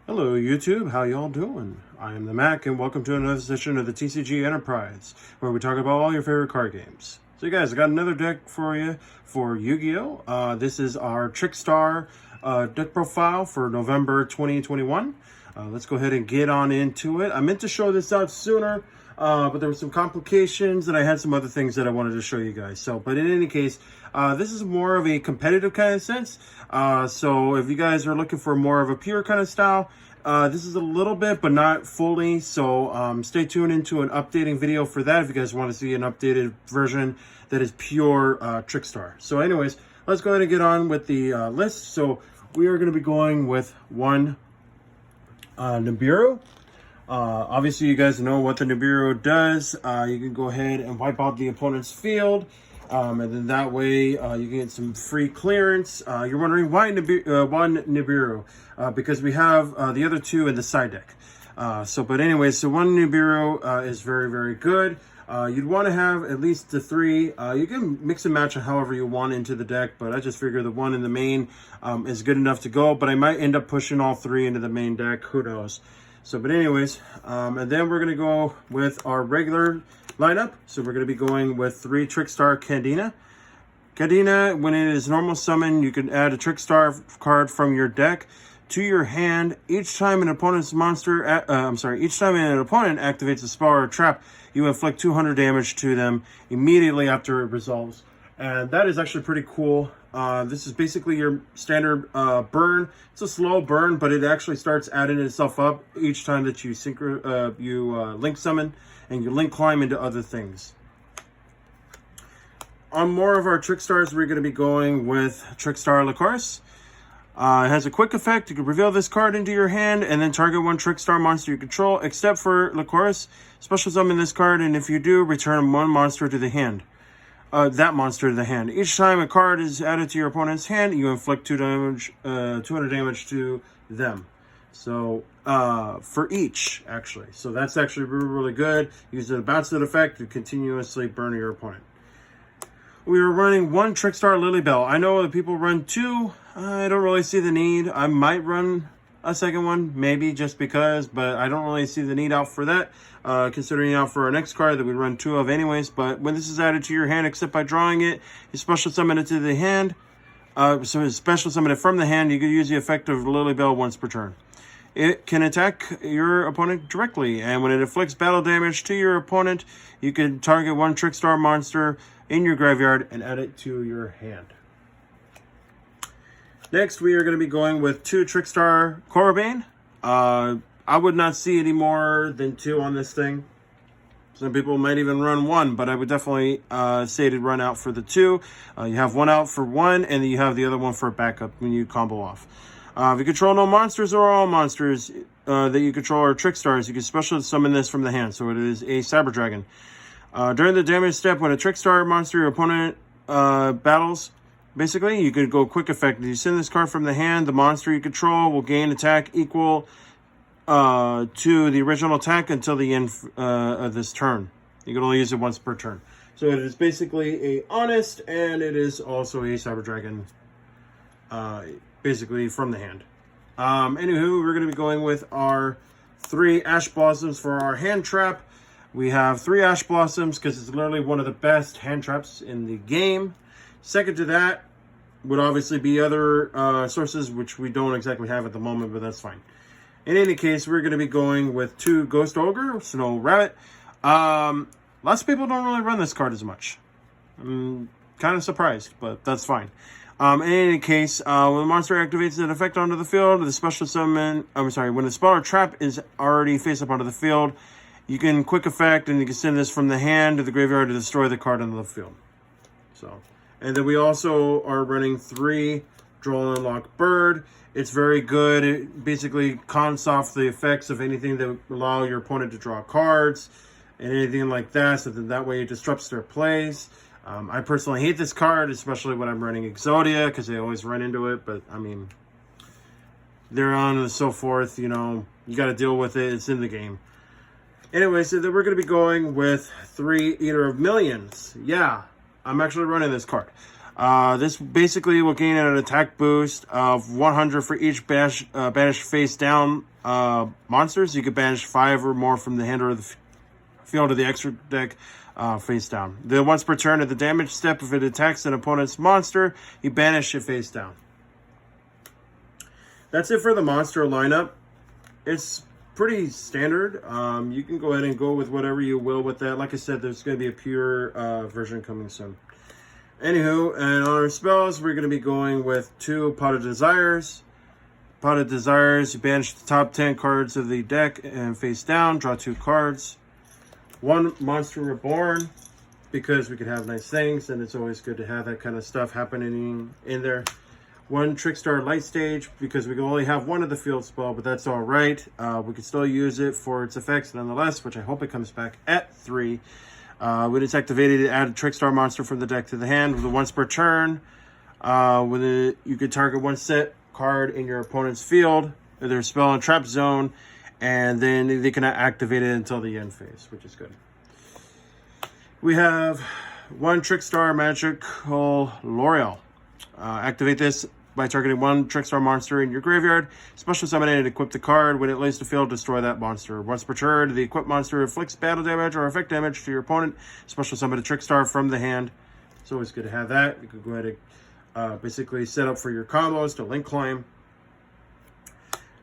Hello YouTube, how y'all doing? I am the Mac and welcome to another session of the TCG Enterprise where we talk about all your favorite card games. So you guys, I got another deck for you for Yu-Gi-Oh! This is our Trickstar deck profile for November 2021. Let's go ahead and get on into it. I meant to show this out sooner, but there were some complications and I had some other things that I wanted to show you guys. But in any case, this is more of a competitive kind of sense. So if you guys are looking for more of a pure kind of style, this is a little bit, but not fully. So stay tuned into an updating video for that if you guys want to see an updated version that is pure Trickstar. So anyways, let's go ahead and get on with the list. So we are going to be going with one Nibiru. Obviously, you guys know what the Nibiru does. You can go ahead and wipe out the opponent's field. And then that way you can get some free clearance. You're wondering why one Nibiru? Because we have the other two in the side deck. But anyways, so one Nibiru is very, very good. You'd want to have at least the three. You can mix and match however you want into the deck, but I just figure the one in the main is good enough to go. But I might end up pushing all three into the main deck. Who knows? But anyways, and then we're going to go with our regular lineup. So we're going to be going with 3 Trickstar Cadena. Cadena, when it is normal summon, you can add a Trickstar card from your deck to your hand. Each time an opponent's each time an opponent activates a spell or a trap, you inflict 200 damage to them immediately after it resolves. And that is actually pretty cool. This is basically your standard burn. It's a slow burn, but it actually starts adding itself up each time that you link summon and you link climb into other things. On more of our Trickstars, we're going to be going with Trickstar Lycoris. It has a quick effect. You can reveal this card into your hand and then target one Trickstar monster you control, except for Lycoris. Special summon this card, and if you do, return one monster to the hand. That monster to the hand. Each time a card is added to your opponent's hand, you inflict 200 damage to them. So, for each, actually. So that's actually really, really good. Use the bounce that effect to continuously burn your opponent. We are running one Trickstar Lilybell. I know that people run 2. I don't really see the need. I might run a second one, maybe just because, but I don't really see the need out for that, considering out for our next card that we run 2 of anyways. But when this is added to your hand, except by drawing it, you special summon it to the hand. So it's special summon it from the hand. You can use the effect of Lilybell once per turn. It can attack your opponent directly, and when it inflicts battle damage to your opponent, you can target one Trickstar monster in your graveyard and add it to your hand. Next, we are going to be going with 2 Trickstar Korobane. I would not see any more than 2 on this thing. Some people might even run 1, but I would definitely say to run out for the 2. You have one out for 1, and then you have the other one for a backup when you combo off. If you control no monsters or all monsters that you control are Trickstars, you can special summon this from the hand. So it is a Cyber Dragon. During the damage step, when a Trickstar monster your opponent battles, basically, you could go quick effect. If you send this card from the hand, the monster you control will gain attack equal to the original attack until the end of this turn. You can only use it once per turn. So it is basically a honest, and it is also a Cyber Dragon, basically from the hand. Anywho, we're going to be going with our 3 Ash Blossoms for our hand trap. We have 3 Ash Blossoms because it's literally one of the best hand traps in the game. Second to that would obviously be other sources, which we don't exactly have at the moment, but that's fine. In any case, we're going to be going with 2 Ghost Ogre, Snow Rabbit. Lots of people don't really run this card as much. I'm kind of surprised, but that's fine. In any case, when the monster activates an effect onto the field, the special summon, when the spell or trap is already face up onto the field, you can quick effect and you can send this from the hand to the graveyard to destroy the card onto the field. And then we also are running 3 Draw and Unlock Bird. It's very good. It basically cons off the effects of anything that allow your opponent to draw cards and anything like that, so that way it disrupts their plays. I personally hate this card, especially when I'm running Exodia, because they always run into it. But, I mean, they're on and so forth, you know. You got to deal with it. It's in the game. Anyway, so then we're going to be going with 3 Eater of Millions. Yeah, I'm actually running this card. This basically will gain an attack boost of 100 for each banished face down monsters. You could banish 5 or more from the hand or the field of the extra deck face down. Then once per turn at the damage step, if it attacks an opponent's monster, you banish it face down. That's it for the monster lineup. It's pretty standard. You can go ahead and go with whatever you will with that. Like I said, there's going to be a pure version coming soon. Anywho, and on our spells, we're going to be going with 2 Pot of Desires. Pot of Desires, you banish the top 10 cards of the deck and face down, draw 2 cards. 1 Monster Reborn, because we could have nice things, and it's always good to have that kind of stuff happening in there. 1 Trickstar Light Stage, because we can only have 1 of the field spell, but that's all right. We can still use it for its effects nonetheless, which I hope it comes back at 3. When it's activated, add a Trickstar monster from the deck to the hand with a once per turn. You could target 1 set card in your opponent's field, their spell and trap zone, and then they cannot activate it until the end phase, which is good. We have 1 Trickstar Magical L'Oreal. Activate this by targeting 1 Trickstar monster in your graveyard. Special summon it and equip the card. When it leaves the field, destroy that monster. Once per turn, the equipped monster inflicts battle damage or effect damage to your opponent. Special summon a Trickstar from the hand. It's always good to have that. You can go ahead and basically set up for your combos to link climb.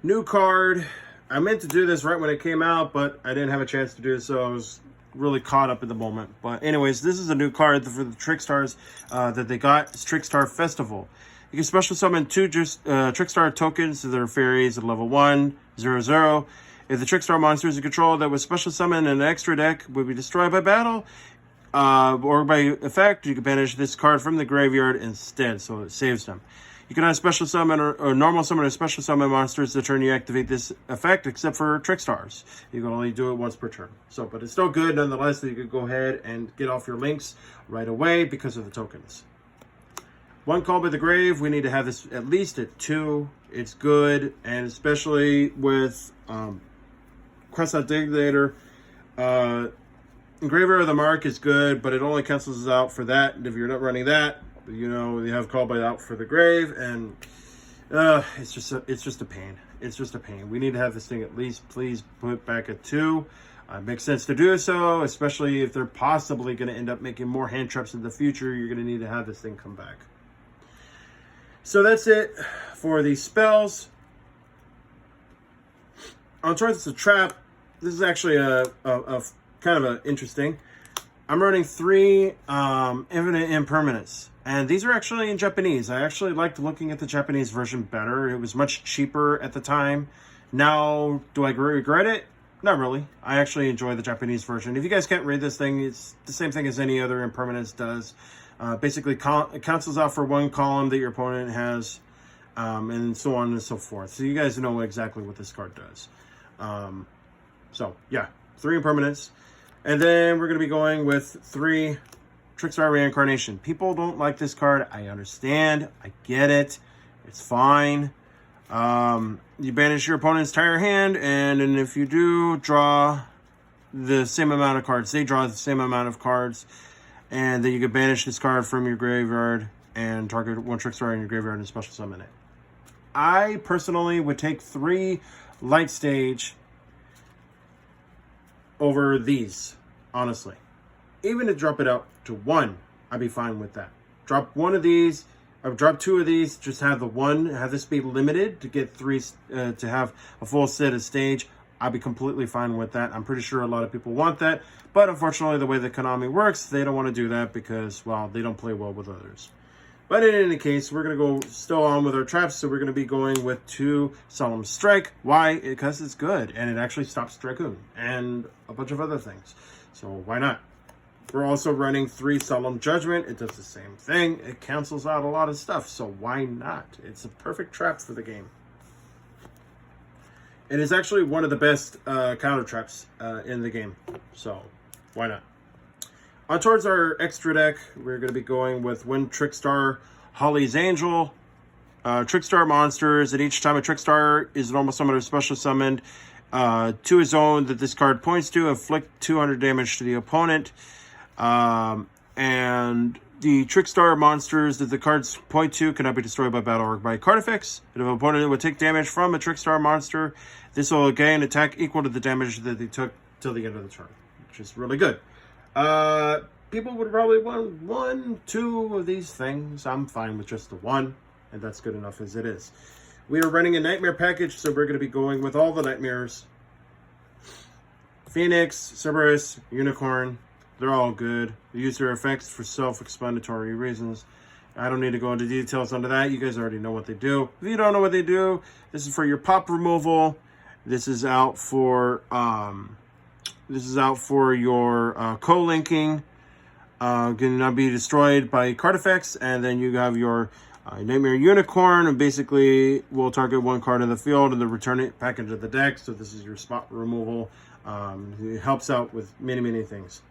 New card. I meant to do this right when it came out, but I didn't have a chance to do it, so I was really caught up in the moment. But anyways, this is a new card for the Trickstars that they got. It's Trickstar Festival. You can special summon 2 Trickstar tokens that are fairies at level 1, 0/0. If the Trickstar monsters you control that was special summoned in an extra deck would be destroyed by battle or by effect, you can banish this card from the graveyard instead, so it saves them. You cannot special summon or normal summon or special summon monsters the turn you activate this effect, except for Trickstars. You can only do it once per turn. So, but it's still good nonetheless that you could go ahead and get off your links right away because of the tokens. 1 Call by the Grave. We need to have this at least at 2. It's good, and especially with Crest Dignator. Engraver of the Mark is good, but it only cancels out for that. And if you're not running that, you know, you have Call by Out for the Grave, and it's just a pain. It's just a pain. We need to have this thing at least, please put back at 2. It makes sense to do so, especially if they're possibly going to end up making more hand traps in the future. You're going to need to have this thing come back. So that's it for these spells. On towards the trap, this is actually a kind of interesting. I'm running 3 Infinite Impermanence. And these are actually in Japanese. I actually liked looking at the Japanese version better. It was much cheaper at the time. Now, do I regret it? Not really. I actually enjoy the Japanese version. If you guys can't read this thing, it's the same thing as any other Impermanence does. Basically, it cancels out for 1 column that your opponent has, and so on and so forth. So you guys know exactly what this card does. So, yeah, 3 Impermanence. And then we're going to be going with 3 Trickstar Reincarnation. People don't like this card. I understand. I get it. It's fine. You banish your opponent's entire hand, and if you do, draw the same amount of cards. They draw the same amount of cards, and then you can banish this card from your graveyard and target 1 Trickstar in your graveyard and special summon it. I personally would take 3 Light Stage over these, honestly. Even to drop it out to 1, I'd be fine with that. Drop 1 of these, or drop 2 of these, just have the 1, have this be limited to get 3, to have a full set of stage. I'd be completely fine with that. I'm pretty sure a lot of people want that, but unfortunately the way that Konami works, they don't want to do that because, well, they don't play well with others. But in any case, we're going to go still on with our traps, so we're going to be going with 2 Solemn Strike. Why? Because it's good, and it actually stops Dragoon, and a bunch of other things. So why not? We're also running 3 Solemn Judgment. It does the same thing. It cancels out a lot of stuff, so why not? It's a perfect trap for the game. It is actually one of the best counter traps in the game, so why not? On towards our extra deck, we're going to be going with 1 Trickstar Holly's Angel. Trickstar monsters, and each time a Trickstar is normal summoned or special summoned to a zone that this card points to, inflict 200 damage to the opponent. And the Trickstar monsters that the cards point to cannot be destroyed by battle or by card effects. If an opponent would take damage from a Trickstar monster, this will gain attack equal to the damage that they took till the end of the turn, which is really good. People would probably want 1, 2 of these things. I'm fine with just the 1, and that's good enough as it is. We are running a Nightmare package, so we're going to be going with all the Nightmares. Phoenix, Cerberus, Unicorn, they're all good. They use their effects for self-explanatory reasons. I don't need to go into details onto that. You guys already know what they do. If you don't know what they do, this is for your pop removal. This is out for your co-linking. Cannot be destroyed by card effects. And then you have your Nightmare Unicorn, and basically will target 1 card in the field and then return it back into the deck. So this is your spot removal. It helps out with many, many things.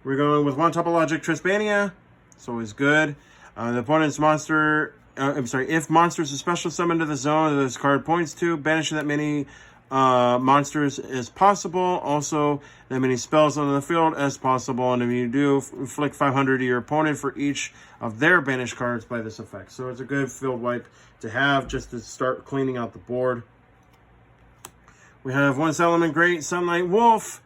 We're going with 1 Topologic Trispania. It's always good. The opponent's monster, if monsters are special summoned to the zone that this card points to, banish that many monsters as possible. Also, that many spells on the field as possible. And if you do, inflict 500 to your opponent for each of their banished cards by this effect. So it's a good field wipe to have just to start cleaning out the board. We have 1 Salamand Great Sunlight Wolf.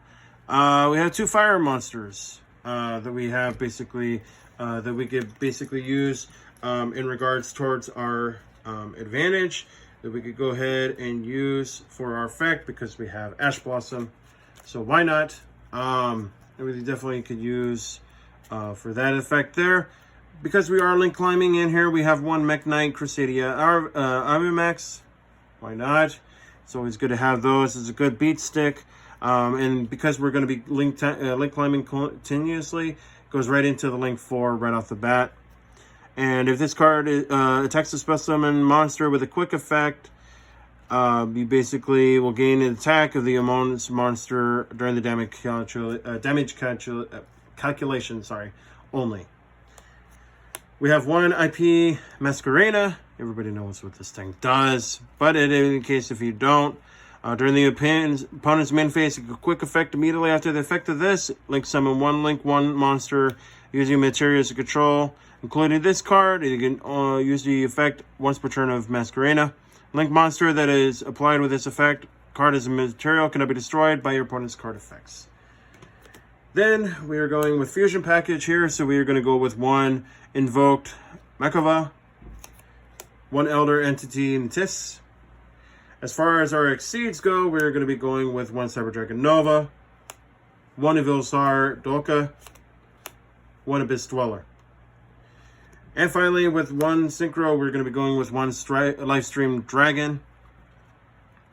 We have 2 fire monsters that we have basically that we could basically use in regards towards our advantage that we could go ahead and use for our effect because we have Ash Blossom. So why not? And we definitely could use for that effect there. Because we are link climbing in here, we have 1 Mech Knight Crusadia Armimax. Why not? It's always good to have those. It's a good beat stick. And because we're going to be link climbing continuously, it goes right into the link 4 right off the bat. And if this card attacks a specimen monster with a quick effect, you basically will gain an attack of the opponent's monster during the damage calculation. Only. We have 1 IP Masquerena. Everybody knows what this thing does, but in case if you don't, during the opponent's main phase, a quick effect immediately after the effect of this, link summon 1 monster using materials to control, including this card. You can use the effect once per turn of Masquerena. Link monster that is applied with this effect, card as a material, cannot be destroyed by your opponent's card effects. Then we are going with Fusion Package here, so we are going to go with 1 Invoked Makova, 1 Elder Entity Ntis. As far as our exceeds go, we're going to be going with 1 Cyber Dragon Nova, 1 Evilsar Dolka, 1 Abyss Dweller. And finally, with 1 Synchro, we're going to be going with 1 Lifestream Dragon.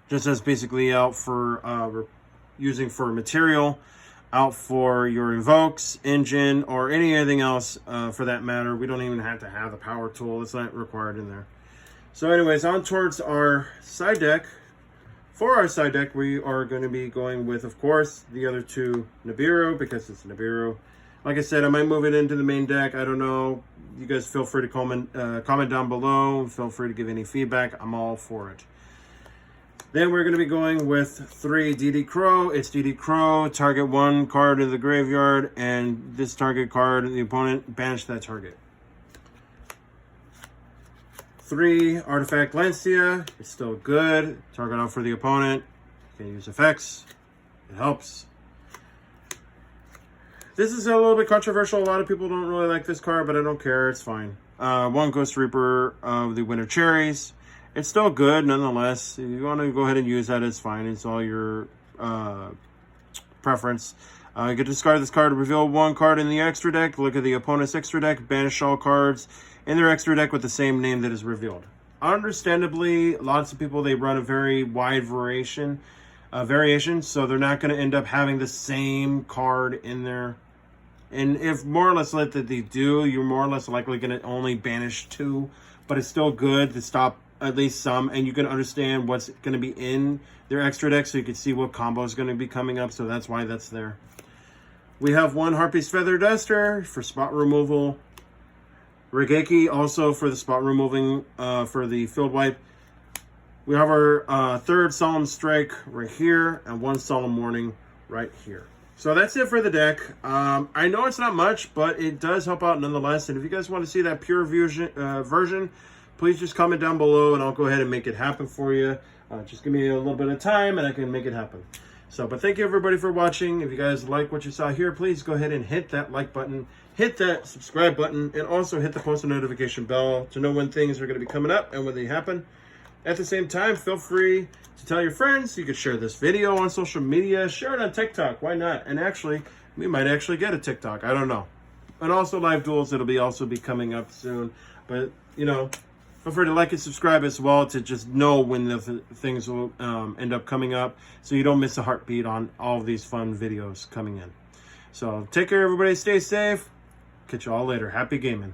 Just as basically out for using for material, out for your invokes, engine, or anything else for that matter. We don't even have to have the power tool. It's not required in there. So anyways, on towards our side deck. For our side deck, we are going to be going with, of course, the other 2 Nibiru, because it's Nibiru. Like I said, I might move it into the main deck. I don't know. You guys feel free to comment down below. Feel free to give any feedback. I'm all for it. Then we're going to be going with 3 DD Crow. It's DD Crow. Target 1 card in the graveyard, and this target card, the opponent, banish that target. 3 Artifact Lancia. It's still good. Target out for the opponent. You can use effects. It helps. This is a little bit controversial. A lot of people don't really like this card, but I don't care. It's fine. 1 Ghost Reaper of the Winter Cherries. It's still good, nonetheless. If you want to go ahead and use that, it's fine. It's all your preference. You can discard this card to reveal 1 card in the extra deck. Look at the opponent's extra deck. Banish all cards in their extra deck with the same name that is revealed. Understandably, lots of people, they run a very wide variation, so they're not going to end up having the same card in there. And if more or less like that they do, you're more or less likely going to only banish 2, but it's still good to stop at least some, and you can understand what's going to be in their extra deck, so you can see what combo is going to be coming up, so that's why that's there. We have 1 Harpy's Feather Duster for spot removal. Regeki also for the spot removing for the field wipe. We have our 3rd Solemn Strike right here, and 1 Solemn Warning right here. So that's it for the deck. I know it's not much, but it does help out nonetheless. And if you guys want to see that pure version, please just comment down below and I'll go ahead and make it happen for you. Just give me a little bit of time and I can make it happen. So, but thank you everybody for watching. If you guys like what you saw here, please go ahead and hit that like button, hit that subscribe button, and also hit the post notification bell to know when things are going to be coming up and when they happen. At the same time, feel free to tell your friends. You could share this video on social media, share it on TikTok. Why not? And actually, we might actually get a TikTok. I don't know. And also live duels, it'll also be coming up soon. But, you know, feel free to like and subscribe as well to just know when the things will end up coming up so you don't miss a heartbeat on all of these fun videos coming in. So take care, everybody. Stay safe. Catch you all later. Happy gaming.